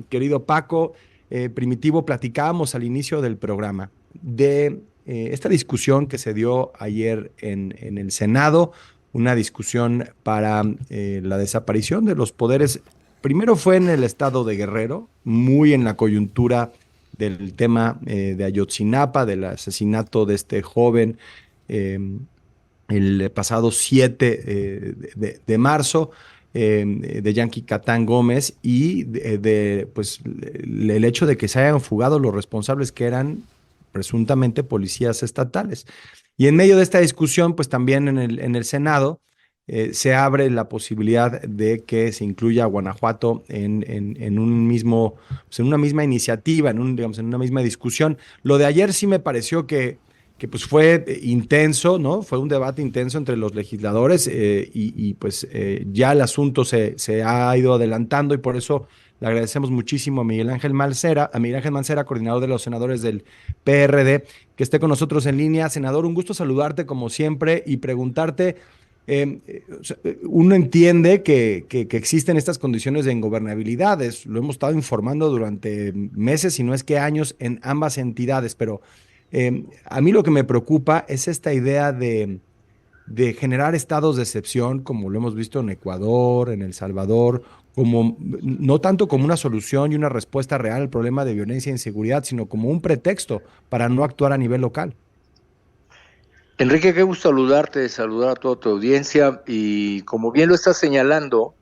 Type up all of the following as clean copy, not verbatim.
Querido Paco, Primitivo, platicábamos al inicio del programa de esta discusión que se dio ayer en el Senado, una discusión para la desaparición de los poderes. Primero fue en el estado de Guerrero, muy en la coyuntura del tema de Ayotzinapa, del asesinato de este joven eh, el pasado 7 de marzo de Yankee Catán Gómez y pues, el hecho de que se hayan fugado los responsables que eran presuntamente policías estatales. Y en medio de esta discusión, pues también en el Senado se abre la posibilidad de que se incluya a Guanajuato en un mismo, pues, en una misma iniciativa, digamos, en una misma discusión. Lo de ayer sí me pareció que pues fue intenso, ¿no? Fue un debate intenso entre los legisladores pues ya el asunto se ha ido adelantando y por eso le agradecemos muchísimo a Miguel Ángel Mancera, coordinador de los senadores del PRD, que esté con nosotros en línea. Senador, un gusto saludarte como siempre y preguntarte, uno entiende que existen estas condiciones de ingobernabilidad, lo hemos estado informando durante meses, si no es que años, en ambas entidades, pero a mí lo que me preocupa es esta idea de generar estados de excepción, como lo hemos visto en Ecuador, en El Salvador, como no tanto como una solución y una respuesta real al problema de violencia e inseguridad, sino como un pretexto para no actuar a nivel local. Enrique, qué gusto saludarte, saludar a toda tu audiencia y como bien lo estás señalando,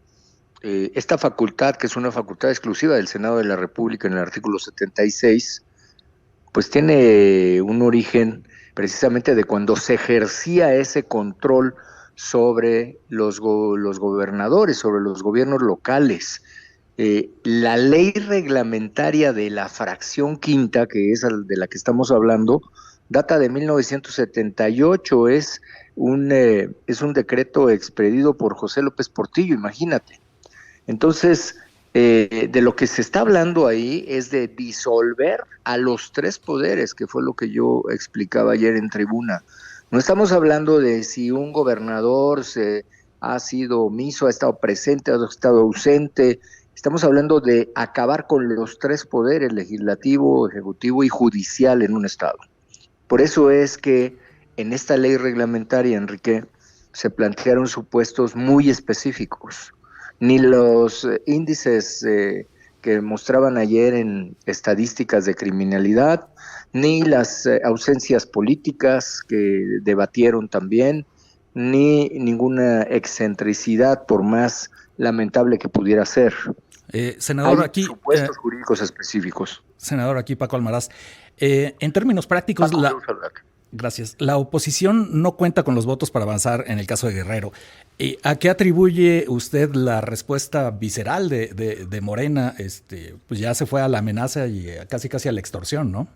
esta facultad, que es una facultad exclusiva del Senado de la República en el artículo 76, pues tiene un origen precisamente de cuando se ejercía ese control sobre los gobernadores, sobre los gobiernos locales. La ley reglamentaria de la fracción quinta, que es de la que estamos hablando, data de 1978, es un decreto expedido por José López Portillo, imagínate. Entonces, de lo que se está hablando ahí es de disolver a los tres poderes, que fue lo que yo explicaba ayer en tribuna. No estamos hablando de si un gobernador ha sido omiso, ha estado presente, ha estado ausente. Estamos hablando de acabar con los tres poderes, legislativo, ejecutivo y judicial en un estado. Por eso es que en esta ley reglamentaria, Enrique, se plantearon supuestos muy específicos. Ni los índices que mostraban ayer en estadísticas de criminalidad, ni las ausencias políticas que debatieron también, ni ninguna excentricidad, por más lamentable que pudiera ser. Senador, Hay aquí, supuestos jurídicos específicos. senador, aquí Paco Almaraz. En términos prácticos, Paco, gracias. La oposición no cuenta con los votos para avanzar en el caso de Guerrero. ¿A qué atribuye usted la respuesta visceral de Morena? Pues ya se fue a la amenaza y casi a la extorsión, ¿no?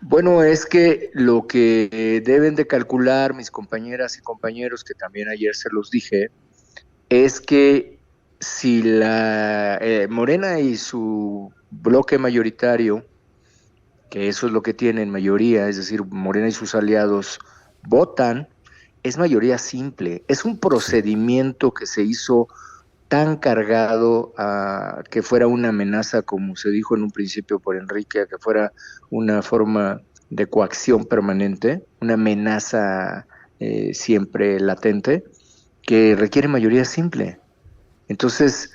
Bueno, es que lo que deben de calcular mis compañeras y compañeros, que también ayer se los dije, es que si la Morena y su bloque mayoritario, que eso es lo que tienen mayoría, es decir, Morena y sus aliados votan, es mayoría simple. Es un procedimiento que se hizo tan cargado a que fuera una amenaza, como se dijo en un principio por Enrique, a que fuera una forma de coacción permanente, una amenaza siempre latente, que requiere mayoría simple. Entonces,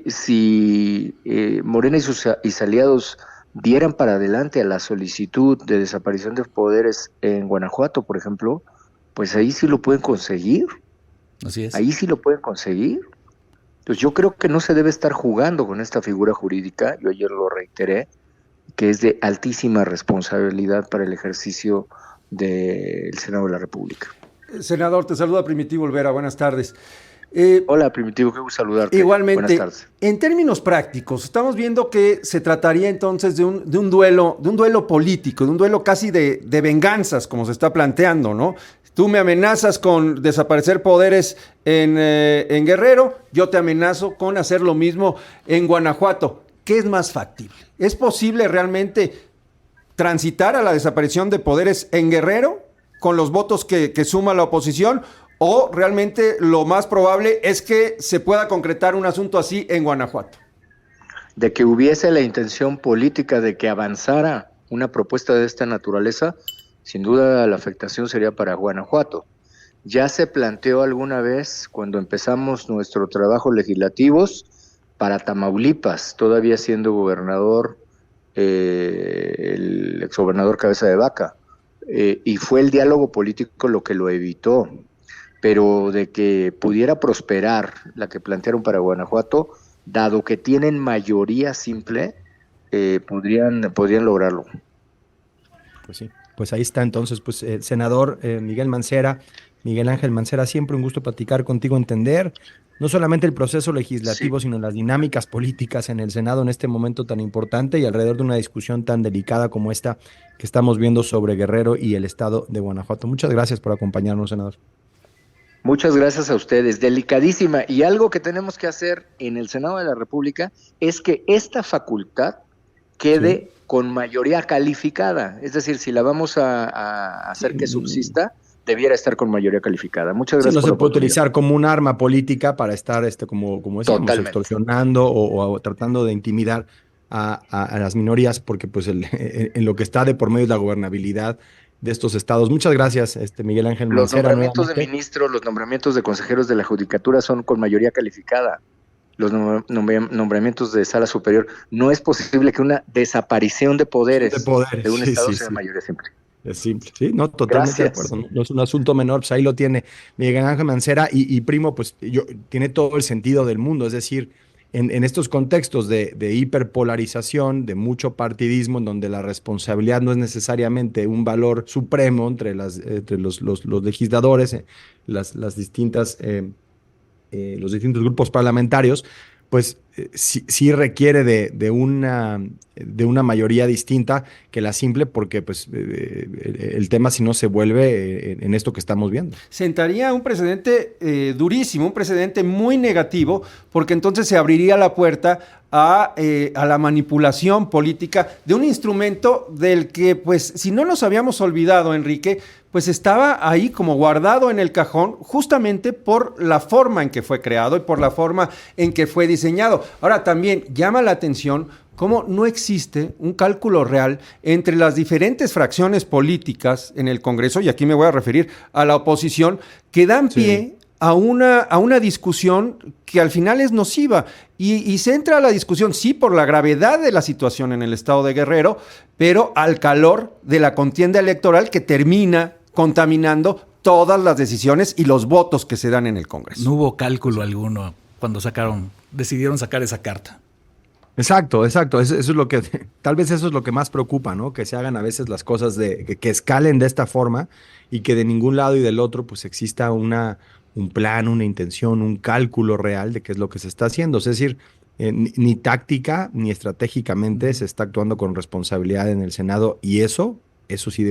si Morena y sus aliados dieran para adelante a la solicitud de desaparición de poderes en Guanajuato, por ejemplo, pues ahí sí lo pueden conseguir. Así es. Ahí sí lo pueden conseguir. Entonces yo creo que no se debe estar jugando con esta figura jurídica, yo ayer lo reiteré, que es de altísima responsabilidad para el ejercicio del Senado de la República. Senador, te saluda Primitivo Olvera, buenas tardes. Hola, Primitivo, qué gusto saludarte. Igualmente, buenas tardes. En términos prácticos, estamos viendo que se trataría entonces de un duelo político, de un duelo casi de venganzas, como se está planteando, ¿no? Tú me amenazas con desaparecer poderes en Guerrero, yo te amenazo con hacer lo mismo en Guanajuato. ¿Qué es más factible? ¿Es posible realmente transitar a la desaparición de poderes en Guerrero con los votos que suma la oposición? ¿O realmente lo más probable es que se pueda concretar un asunto así en Guanajuato? De que hubiese la intención política de que avanzara una propuesta de esta naturaleza, sin duda la afectación sería para Guanajuato. Ya se planteó alguna vez cuando empezamos nuestro trabajo legislativos para Tamaulipas, todavía siendo gobernador el exgobernador Cabeza de Vaca, y fue el diálogo político lo que lo evitó, pero de que pudiera prosperar la que plantearon para Guanajuato, dado que tienen mayoría simple, podrían lograrlo. Pues sí, pues ahí está entonces, pues senador Miguel Mancera, Miguel Ángel Mancera, siempre un gusto platicar contigo, entender no solamente el proceso legislativo, Sí. sino las dinámicas políticas en el Senado en este momento tan importante y alrededor de una discusión tan delicada como esta que estamos viendo sobre Guerrero y el estado de Guanajuato. Muchas gracias por acompañarnos, senador. Muchas gracias a ustedes, delicadísima. Y algo que tenemos que hacer en el Senado de la República es que esta facultad quede con mayoría calificada. Es decir, si la vamos a hacer que subsista, debiera estar con mayoría calificada. Muchas Sí, gracias no por se la puede oportunidad. utilizar como un arma política para estar, como decíamos, Totalmente. extorsionando o tratando de intimidar a las minorías, porque pues en lo que está de por medio es la gobernabilidad de estos estados. Muchas gracias, Miguel Ángel Los Mancera, nombramientos de nuevamente. ministros, los nombramientos de consejeros de la Judicatura son con mayoría calificada. Los nombramientos de sala superior. No es posible que una desaparición de De poderes poderes, de un sí, Estado sí, sea de sí. mayoría simple. Es simple, sí, no, totalmente de Gracias. acuerdo. No es un asunto menor, pues ahí lo tiene Miguel Ángel Mancera y primo, pues tiene todo el sentido del mundo. Es decir, en estos contextos de hiperpolarización, de mucho partidismo, en donde la responsabilidad no es necesariamente un valor supremo entre los legisladores, las distintas, los distintos grupos parlamentarios, pues sí requiere de una mayoría distinta que la simple, porque pues el tema si no se vuelve en esto que estamos viendo. Sentaría un precedente durísimo, un precedente muy negativo, porque entonces se abriría la puerta a la manipulación política de un instrumento del que, pues, si no nos habíamos olvidado, Enrique, pues estaba ahí como guardado en el cajón justamente por la forma en que fue creado y por la forma en que fue diseñado. Ahora, también llama la atención cómo no existe un cálculo real entre las diferentes fracciones políticas en el Congreso, y aquí me voy a referir a la oposición, que dan pie a una discusión que al final es nociva y se entra a la discusión, sí, por la gravedad de la situación en el estado de Guerrero, pero al calor de la contienda electoral que termina contaminando todas las decisiones y los votos que se dan en el Congreso. No hubo cálculo alguno cuando decidieron sacar esa carta. Exacto. Eso es lo que, tal vez eso es lo que más preocupa, ¿no? Que se hagan a veces las cosas que escalen de esta forma y que de ningún lado y del otro pues exista un plan, una intención, un cálculo real de qué es lo que se está haciendo. Es decir, ni táctica ni estratégicamente se está actuando con responsabilidad en el Senado y eso sí